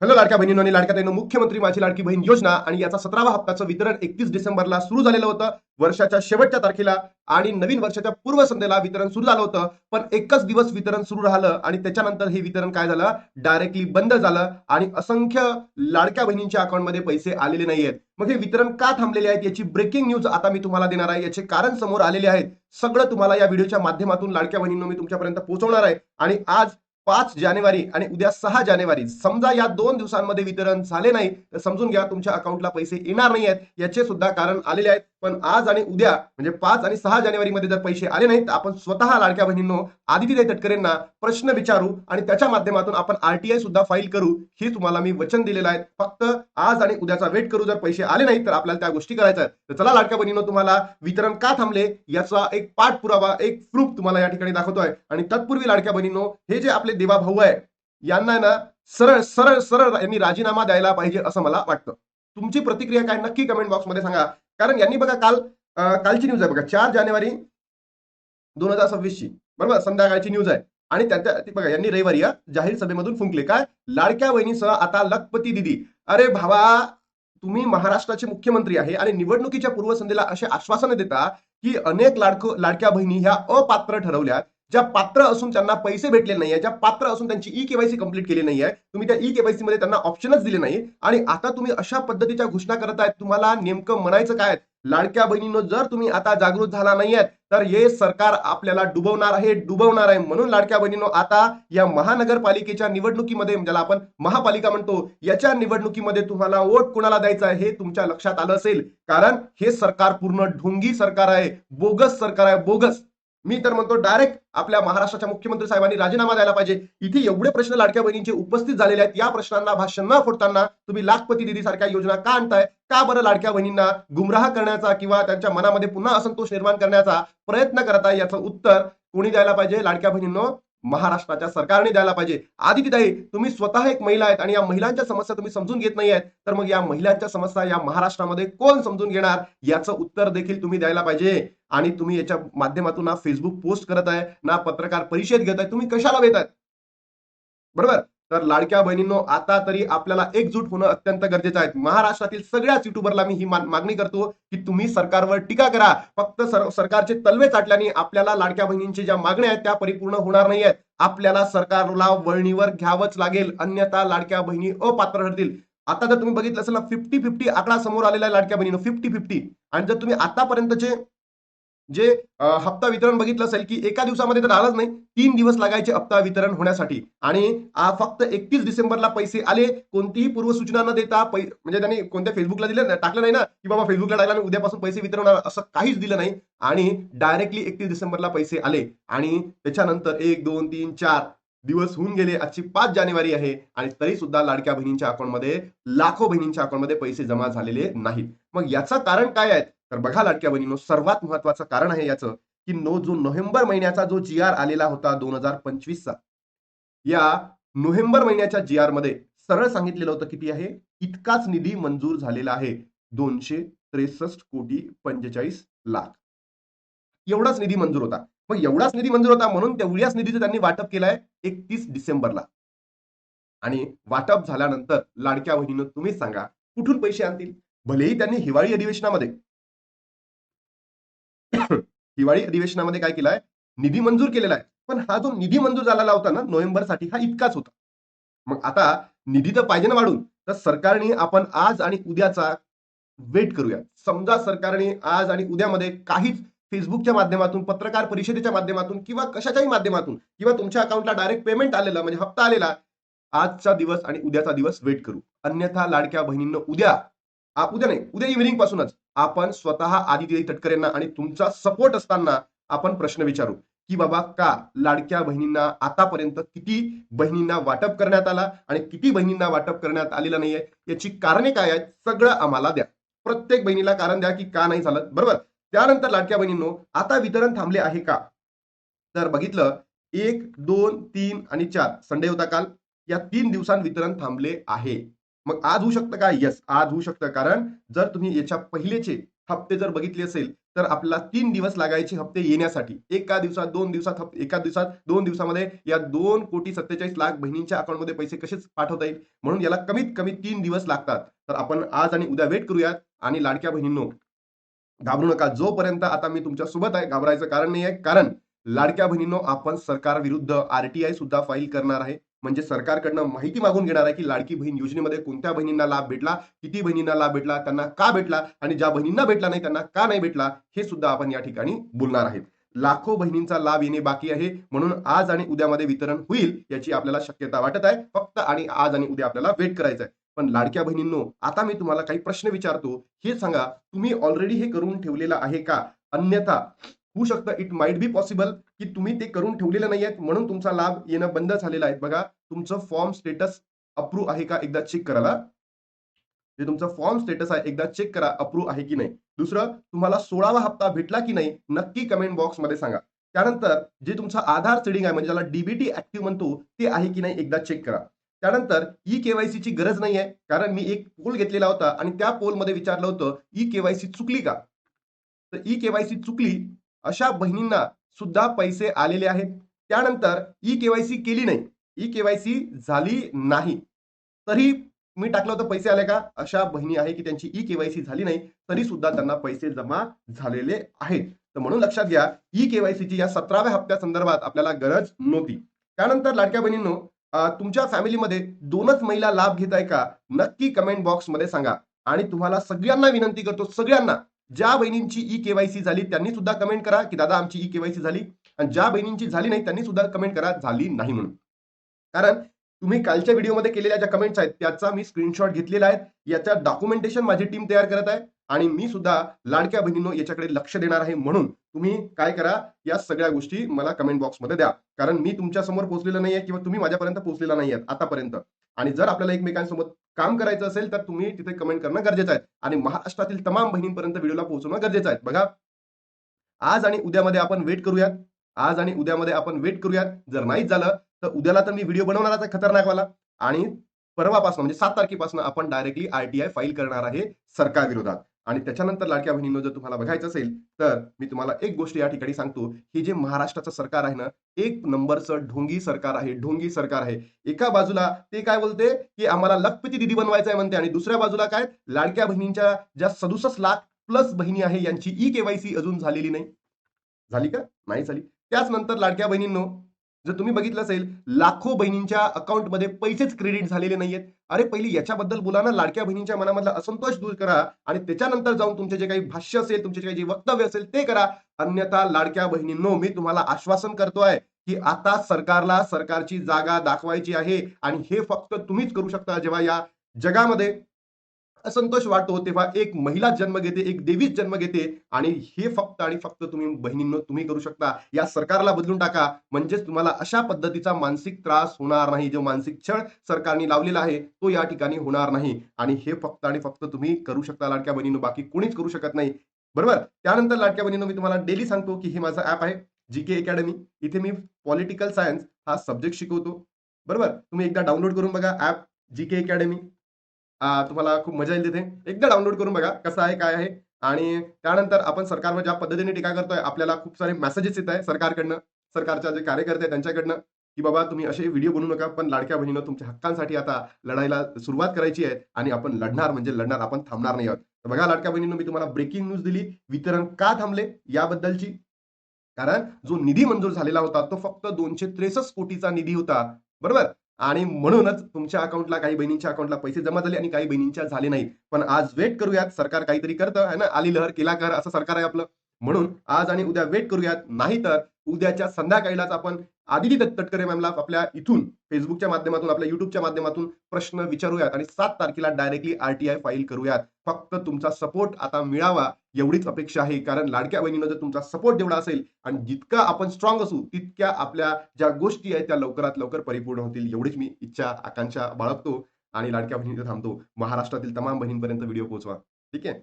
Hello लाडक्या बहिणींनो आणि लाडक्या ताईंनो, मुख्यमंत्री माझी लाडकी बहीण योजना आणि याचा 17वा हप्त्याचं वितरण 31 डिसेंबरला सुरू झालेलं होतं, वर्षाच्या शेवटच्या तारखेला. आणि नवीन वर्षाच्या पूर्वसंध्येला वितरण सुरू झालं होतं. पण एकच दिवस वितरण सुरू राहिलं आणि त्याच्यानंतर हे वितरण काय झालं, डायरेक्टली बंद झालं आणि असंख्य लाडक्या बहिणींच्या अकाउंटमध्ये पैसे आलेले नाहीयेत. मग हे वितरण का थांबलेले आहेत याची ब्रेकिंग न्यूज आता मी तुम्हाला देणार आहे. याचे कारण समोर आलेले आहेत. सगळं तुम्हाला या व्हिडिओच्या माध्यमातून लाडक्या बहिणींनो मी तुमच्यापर्यंत पोहोचवणार आहे. आणि आज 5 जानेवारी आणि उद्या 6 जानेवारी, समजा या 2 दिवसांमध्ये वितरण झाले नाही तर समजून घ्या तुमच्या अकाउंटला पैसे येणार नाही आहेत. याचे सुद्धा कारण आलेले आहेत. पण आज आणि उद्या म्हणजे 5 आणि 6 जानेवारी मध्ये जर पैसे आले नाहीत तर आपण स्वतः लाडक्या बहिणींनो आदितीताई तटकरेंना प्रश्न विचारू आणि त्याच्या माध्यमातून आपण आरटीआय सुद्धा फाईल करू, ही तुम्हाला मी वचन दिलेलं आहे. फक्त आज आणि उद्याचा वेट करू. जर पैसे आले नाहीत तर आपल्याला त्या गोष्टी करायच्या आहेत. तर चला लाडक्या बहिणींनो, तुम्हाला वितरण का थांबले याचा एक पाठपुरावा, एक प्रूफ तुम्हाला या ठिकाणी दाखवतोय. आणि तत्पूर्वी लाडक्या बहिणींनो, हे जे आपले देवा भाऊ आहे यांना ना सरळ सरळ सरळ यांनी राजीनामा द्यायला पाहिजे असं मला वाटतं. तुमची प्रतिक्रिया काय नक्की कमेंट बॉक्स मध्ये सांगा. कारण यांनी बघा कालची न्यूज आहे बघा, 4 जानेवारी 2026 ची, बरोबर, संध्याकाळची न्यूज आहे. आणि बघा यांनी रविवारी जाहीर सभेमधून फुंकले काय, लाडक्या बहिणीसह आता लखपती दिदी. अरे भावा, तुम्ही महाराष्ट्राचे मुख्यमंत्री आहे आणि निवडणुकीच्या पूर्वसंध्येला असे आश्वासनं देता की अनेक लाडक्या बहिणी ह्या अपात्र ठरवल्या, ज्या पात्र असून त्यांना पैसे भेटले नाहीये, ज्या पात्र असून त्यांची ई केवायसी कंप्लीट केली नाहीये, तुम्ही त्या ई केवायसी मध्ये त्यांना ऑप्शनच दिले नाही. आणि आता तुम्ही अशा पद्धतीच्या घोषणा करत आहेत. तुम्हाला नेमकं म्हणायचं काय? लाडक्या बहिणींनो, जर तुम्ही आता जागृत झाला नाहीयेत तर हे सरकार आपल्याला डुबवणार आहे, डुबवणार आहे. म्हणून लाडक्या बहिणींनो, आता या महानगरपालिकेच्या निवडणुकीमध्ये, ज्याला आपण महापालिका म्हणतो, याच्या निवडणुकीमध्ये तुम्हाला वोट कुणाला द्यायचा आहे हे तुमच्या लक्षात आलं असेल. कारण हे सरकार पूर्ण ढोंगी सरकार आहे, बोगस सरकार आहे, बोगस. मी तर म्हणतो डायरेक्ट आपल्या महाराष्ट्राच्या मुख्यमंत्री साहेबांनी राजीनामा द्यायला पाहिजे. इथे एवढे प्रश्न लाडक्या बहिणींचे उपस्थित झालेले आहेत. या प्रश्नांना भाष्य न फोडताना तुम्ही लाखपती दिदी सारख्या योजना का आणताय? का बरं लाडक्या बहिणींना गुमराह करण्याचा किंवा त्यांच्या मनामध्ये पुन्हा असंतोष निर्माण करण्याचा प्रयत्न करताय? याचं उत्तर कोणी द्यायला पाहिजे? लाडक्या बहिणींनो, महाराष्ट्राच्या सरकारने द्यायला पाहिजे. आदितीताई, तुम्ही स्वतः एक महिला आहेत आणि या महिलांच्या समस्या तुम्ही समजून घेत नाही आहेत, तर मग या महिलांच्या समस्या या महाराष्ट्रामध्ये कोण समजून घेणार? याचं उत्तर देखील तुम्ही द्यायला पाहिजे. आणि तुम्ही याच्या माध्यमातून ना फेसबुक पोस्ट करत आहे, ना पत्रकार परिषद घेत आहे. तुम्ही कशाला भेटत? बरोबर. तर लाडक्या बहिणींनो, आता तरी आपल्याला एकजूट होणं अत्यंत गरजेचं आहे. महाराष्ट्रातील सगळ्याच युट्यूबरला मी ही मागणी करतो की तुम्ही सरकारवर टीका करा. फक्त सरकारचे तलवे चाटल्याने आपल्याला लाडक्या बहिणींच्या ज्या मागण्या आहेत त्या परिपूर्ण होणार नाही आहेत. आपल्याला सरकारला वळणीवर घ्यावंच लागेल, अन्यथा लाडक्या बहिणी अपात्र ठरतील. आता जर तुम्ही बघितलं असेल ना, 50-50 आकडा समोर आलेला आहे लाडक्या बहिणीनो, 50-50. आणि जर तुम्ही आतापर्यंतचे जे हप्ता वितरण बघितलं असेल की एका दिवसामध्ये तर आलंच नाही, 3 दिवस लागायचे हप्ता वितरण होण्यासाठी. आणि फक्त 31 डिसेंबरला पैसे आले, कोणतीही पूर्वसूचना न देता. म्हणजे त्यांनी कोणत्या फेसबुकला दिलं टाकलं नाही ना की बाबा फेसबुकला टाकलं आणि उद्यापासून पैसे वितरण होणार, असं काहीच दिलं नाही. आणि डायरेक्टली 31 डिसेंबरला पैसे आले आणि त्याच्यानंतर 1 2 3 4 दिवस होऊन गेले. आजची 5 जानेवारी आहे आणि तरी सुद्धा लाडक्या बहिणींच्या अकाउंटमध्ये, लाखो बहिणींच्या अकाउंटमध्ये पैसे जमा झालेले नाहीत. मग याचं कारण काय आहे? तर बघा लाडक्या बहिणींनो, सर्वात महत्वाचं कारण आहे याचं की जो नोव्हेंबर महिन्याचा जो जी आर आलेला होता 2025चा, या नोव्हेंबर महिन्याच्या जी आर मध्ये सरळ सांगितलेलं होतं किती आहे, इतकाच निधी मंजूर झालेला आहे, 263,45,00,000. एवढाच निधी मंजूर होता. मग एवढाच निधी मंजूर होता म्हणून तेवढ्याच निधीचं त्यांनी वाटप केलंय 31 डिसेंबरला. आणि वाटप झाल्यानंतर लाडक्या बहिणीनं तुम्हीच सांगा कुठून पैसे आणतील? भलेही त्यांनी हिवाळी अधिवेशनामध्ये हिवाळी अधिवेशनामध्ये काय केलंय, निधी मंजूर केलेला आहे. पण हा जो निधी मंजूर झालेला होता ना नोव्हेंबरसाठी, हा इतकाच होता. मग आता निधी तर पाहिजे ना वाढून, तर सरकारने आपण आज आणि उद्याचा वेट करूया. समजा सरकारने आज आणि उद्यामध्ये काहीच फेसबुकच्या माध्यमातून, पत्रकार परिषदेच्या माध्यमातून किंवा कशाच्याही माध्यमातून किंवा तुमच्या अकाउंटला डायरेक्ट पेमेंट आलेलं म्हणजे हप्ता आलेला, आजचा दिवस आणि उद्याचा दिवस वेट करू. अन्यथा लाडक्या बहिणींना उद्या नाही, उद्या इव्हिनिंग पासूनच आपण स्वतः आदिती तटकरेंना आणि तुमचा सपोर्ट असताना आपण प्रश्न विचारू की बाबा, का लाडक्या बहिणींना आतापर्यंत किती बहिणींना वाटप करण्यात आला आणि किती बहिणींना वाटप करण्यात आलेलं नाहीये, याची कारणे काय आहेत, सगळं आम्हाला द्या. प्रत्येक बहिणीला कारण द्या की का नाही झालं, बरोबर. त्यानंतर लाडक्या बहिणींनो, आता वितरण थांबले आहे का? तर बघितलं, 1 2 3 आणि 4 संडे होता काल, या 3 दिवसांत वितरण थांबले आहे. मग आज होऊ शकतं का? येस, आज होऊ शकतं. कारण जर तुम्ही याच्या पहिलेचे हप्ते जर बघितले असेल तर आपल्याला 3 दिवस लागायचे हप्ते येण्यासाठी. एका दिवसात, 2 दिवसात एका दिवसात, 2 दिवसामध्ये या 2,47,00,000 बहिणींच्या अकाउंटमध्ये पैसे कसे पाठवता येईल? म्हणून याला कमीत कमी 3 दिवस लागतात. तर आपण आज आणि उद्या वेट करूयात. आणि लाडक्या बहिणींनो, घाबरू नका. जोपर्यंत आता मी तुमच्या सोबत आहे, घाबरायचं कारण नाही आहे. कारण लाडक्या बहिणींनो, आपण सरकारविरुद्ध आरटीआय सुद्धा फाईल करणार आहे. म्हणजे सरकारकडनं माहिती मागून घेणार आहे, की लाडकी बहीण योजनेमध्ये कोणत्या बहिणींना लाभ भेटला, किती बहिणींना लाभ भेटला, त्यांना का भेटला आणि ज्या बहिणींना भेटला नाही त्यांना का नाही भेटला, हे सुद्धा आपण या ठिकाणी बोलणार आहेत. लाखो बहिणींचा लाभ येणे बाकी आहे. म्हणून आज आणि उद्यामध्ये वितरण होईल याची आपल्याला शक्यता वाटत आहे. फक्त आणि आज आणि उद्या आपल्याला वेट करायचं आहे. पण लाडक्या बहिणींनो, आता मी तुम्हाला काही प्रश्न विचारतो. हे सांगा, तुम्ही ऑलरेडी हे करून ठेवलेलं आहे का? अन्यथा होऊ शकतं, इट माइट बी पॉसिबल, की तुम्ही ते करून ठेवलेलं नाहीये म्हणून तुमचा लाभ येणं बंद झालेला आहे. बघा, तुमचं फॉर्म स्टेटस अप्रूव्ह आहे का एकदा चेक करा. जे तुमचं फॉर्म स्टेटस आहे एकदा चेक करा, अप्रूव्ह आहे की नाही. दुसरं, तुम्हाला 16वा हप्ता भेटला की नाही नक्की कमेंट बॉक्समध्ये सांगा. त्यानंतर जे तुमचं आधार सीडिंग आहे म्हणजे ज्याला डीबीटी ऍक्टिव्ह म्हणतो ते आहे की नाही एकदा चेक करा. त्यानंतर ई केवायसीची गरज नाही आहे, कारण मी एक पोल घेतलेला होता आणि त्या पोलमध्ये विचारलं होतं ई केवायसी चुकली का? तर ई केवायसी चुकली अशा बहिणींना सुद्धा पैसे आलेले आहेत. त्यानंतर ई केवायसी केली नाही, ई केवायसी झाली नाही, तरी मी टाकलं होतं पैसे आले का? अशा बहिणी आहे की त्यांची ई केवायसी झाली नाही, तरी सुद्धा त्यांना पैसे जमा झालेले आहेत. तर म्हणून लक्षात घ्या, ई केवायसीची या 17व्या हप्त्या संदर्भात आपल्याला गरज नव्हती. त्यानंतर लाडक्या बहिणींनो, तुमच्या फॅमिलीमध्ये 2च महिला लाभ घेत आहे का? नक्की कमेंट बॉक्समध्ये सांगा. आणि तुम्हाला सगळ्यांना विनंती करतो, सगळ्यांना, ज्या बहिणींची ई केवायसी झाली त्यांनी सुद्धा कमेंट करा की दादा आमची ई केवायसी झाली, आणि ज्या बहिणींची झाली नाही त्यांनी सुद्धा कमेंट करा झाली नाही म्हणून. कारण तुम्ही कालच्या व्हिडिओमध्ये केलेल्या ज्या कमेंट्स आहेत त्याचा मी स्क्रीनशॉट घेतलेला आहे. याच्या डॉक्युमेंटेशन माझी टीम तयार करत आहे आणि मी सुद्धा लाडक्या बहिणींनो याच्याकडे लक्ष देणार आहे. म्हणून तुम्ही काय करा, या सगळ्या गोष्टी मला कमेंट बॉक्समध्ये द्या. कारण मी तुमच्या समोर पोहोचलेलो नाहीये किंवा तुम्ही माझ्यापर्यंत पोहोचलेला नाहीये आतापर्यंत. आणि जर आपल्याला एकमेकांसोबत काम करायचं असेल तर तुम्ही तिथे कमेंट करणं गरजेचं आहे आणि महाराष्ट्रातील तमाम बहिणींपर्यंत व्हिडिओला पोहोचवणं गरजेचं आहे. बघा, आज आणि उद्यामध्ये आपण वेट करूयात. आज आणि उद्यामध्ये आपण वेट करूयात. जर नाहीच झालं तर उद्याला तर मी व्हिडिओ बनवणारच आहे खतरनाकवाला. आणि परवापासून म्हणजे 7 तारखेपासून आपण डायरेक्टली आरटीआय फाईल करणार आहे सरकारविरोधात. आणि त्याच्यानंतर लाडक्या बहिणींनो, जर तुम्हाला बघायचं असेल तर मी तुम्हाला एक गोष्ट या ठिकाणी सांगतो, हे जे महाराष्ट्राचं सरकार आहे ना, एक नंबरचं ढोंगी सरकार आहे, ढोंगी सरकार आहे. एका बाजूला ते काय बोलते, की आम्हाला लखपती दिदी बनवायचं आहे म्हणते, आणि दुसऱ्या बाजूला काय, लाडक्या बहिणींच्या ज्या 67 लाख प्लस बहिणी आहे यांची ई केवायसी अजून झालेली नाही. झाली का? नाही झाली. त्याच नंतर लाडक्या बहिणींनो, जर तुम्ही बघितलं असेल, लाखो बहिणींच्या अकाउंटमध्ये पैसेच क्रेडिट झालेले नाहीयेत. अरे पहिली याच्याबद्दल बोला ना, लाडक्या बहिणींच्या मनामधला असंतोष दूर करा आणि त्याच्यानंतर जाऊन तुमचे जे काही भाष्य असेल, तुमचे जे काही वक्तव्य असेल ते करा. अन्यथा लाडक्या बहिणींनो, मी तुम्हाला आश्वासन करतोय की आता सरकारला सरकारची जागा दाखवायची आहे आणि हे फक्त तुम्हीच करू शकता. जेव्हा या जगामध्ये असंतोष वाटतो तेव्हा एक महिला जन्म घेते, एक देवीच जन्म घेते, आणि हे फक्त आणि फक्त तुम्ही बहिणींनो तुम्ही करू शकता. या सरकारला बदलून टाका, म्हणजेच तुम्हाला अशा पद्धतीचा मानसिक त्रास होणार नाही. जो मानसिक छळ सरकारने लावलेला आहे तो या ठिकाणी होणार नाही. आणि हे फक्त आणि फक्त तुम्ही करू शकता लाडक्या बहिणींनो, बाकी कोणीच करू शकत नाही. बरोबर. त्यानंतर लाडक्या बहिणींनो, मी तुम्हाला डेली सांगतो की हे माझं ऍप आहे जीके अकॅडमी. इथे मी पॉलिटिकल सायन्स हा सब्जेक्ट शिकवतो. बरोबर. तुम्ही एकदा डाउनलोड करून बघा ऍप जीके अकॅडमी. तुम्हाला खूप मजा येईल तिथे. एकदा डाउनलोड करून बघा कसं आहे, काय आहे. आणि त्यानंतर आपण सरकारवर ज्या पद्धतीने टीका करतोय, आपल्याला खूप सारे मेसेजेस येत आहे सरकारकडनं, सरकारच्या जे कार्यकर्ते आहेत त्यांच्याकडनं, की बाबा तुम्ही असे व्हिडिओ बनवू नका. पण लाडक्या बहिणीनं तुमच्या हक्कांसाठी आता लढायला सुरुवात करायची आहे आणि आपण लढणार म्हणजे लढणार, आपण थांबणार नाही आहोत. तर बघा लाडक्या बहिणींनो, मी तुम्हाला ब्रेकिंग न्यूज दिली वितरण का थांबले याबद्दलची. कारण जो निधी मंजूर झालेला होता तो फक्त 263 कोटीचा निधी होता. बरोबर. आणि म्हणूनच तुमच्या अकाउंटला, काही बहिणींच्या अकाउंटला पैसे जमा झाले आणि काही बहिणींच्या झाले नाही. पण आज वेट करूयात, सरकार काहीतरी करतं आहे ना, आली लहर केला कर असं सरकार आहे आपलं. म्हणून आज आणि उद्या वेट करूयात. नाहीतर उद्याच्या संध्याकाळीलाच आपण आदिती तटकरे मॅमला आपल्या इथून फेसबुकच्या माध्यमातून, आपल्या युट्यूबच्या माध्यमातून प्रश्न विचारूयात आणि 7 तारखेला डायरेक्टली आरटीआय फाईल करूयात. फक्त तुमचा सपोर्ट आता मिळावा एवढीच अपेक्षा आहे. कारण लाडक्या बहिणीनं जर तुमचा सपोर्ट जेवढा असेल आणि जितका आपण स्ट्रॉंग असू, तितक्या आपल्या ज्या गोष्टी आहेत त्या लवकरात लवकर परिपूर्ण होतील. एवढीच मी इच्छा, आकांक्षा बाळगतो आणि लाडक्या बहिणीचं थांबतो. महाराष्ट्रातील तमाम बहिणींपर्यंत व्हिडिओ पोहोचवा. ठीक आहे.